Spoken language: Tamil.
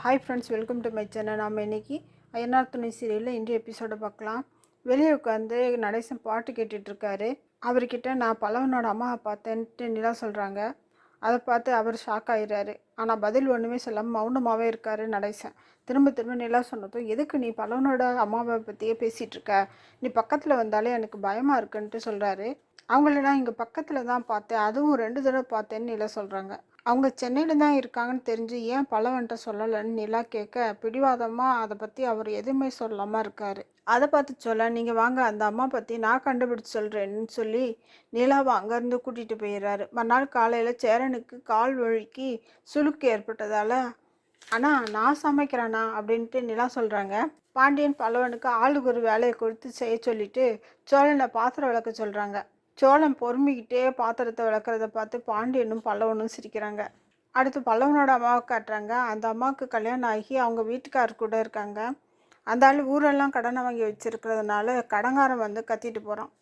Hi friends, welcome to my channel. நாம் இன்றைக்கி ஐயனார் துணை சீரியலில் இன்றைய எபிசோடை பார்க்கலாம். வெளியே உட்காந்து நடேசன் பாட்டு கேட்டுட்ருக்காரு. அவர்கிட்ட நான் பல்லவனோட அம்மாவை பார்த்தேன்ட்டு நிலா சொல்கிறாங்க. அதை பார்த்து அவர் ஷாக் ஆகிடுறாரு. ஆனால் பதில் ஒன்றுமே சொல்லாமல் மௌனமாகவே இருக்கார் நடேசன். திரும்ப திரும்ப நிலா சொன்னதும், எதுக்கு நீ பல்லவனோட அம்மாவை பற்றியே பேசிகிட்ருக்க, நீ பக்கத்தில் வந்தாலே எனக்கு பயமாக இருக்குன்ட்டு சொல்கிறாரு. அவங்கள நான் இங்கே பக்கத்தில் தான் பார்த்தேன், அதுவும் 2 தடவை பார்த்தேன்னு நிலா சொல்கிறாங்க. அவங்க சென்னையில் தான் இருக்காங்கன்னு தெரிஞ்சு ஏன் பல்லவன்ட்ட சொல்லலைன்னு நிலா கேட்க, பிடிவாதமாக அதை பற்றி அவர் எதுவுமே சொல்லாமல் இருக்கார். அதை பார்த்து சொல்ல, நீங்கள் வாங்க அந்த அம்மா பற்றி நான் கண்டுபிடிச்சி சொல்கிறேன்னு சொல்லி நிலாவை அங்கேருந்து கூட்டிகிட்டு போயிடுறாரு. மறுநாள் காலையில் சேரனுக்கு கால் வழுக்கி சுளுக்கு ஏற்பட்டதால், ஆனால் நான் சமைக்கிறேனா அப்படின்ட்டு நிலா சொல்கிறாங்க. பாண்டியன் பல்லவனுக்கு ஆளுக்கு ஒரு வேலையை கொடுத்து செய்ய சொல்லிட்டு சோழனை பாத்திரம் விளக்க சொல்கிறாங்க. சோழன் பொறுமிக்கிட்டே பாத்திரத்தை விளக்குறத பார்த்து பாண்டியனும் பல்லவனும் சிரிக்கிறாங்க. அடுத்து பல்லவனோட அம்மாவை காட்டுறாங்க. அந்த அம்மாவுக்கு கல்யாணம் ஆகி அவங்க வீட்டுக்காரர் கூட இருக்காங்க. அந்த ஆள் ஊரெல்லாம் கடனை வாங்கி வச்சுருக்கிறதுனால கடங்காரன் வந்து கத்திட்டு போகிறான்.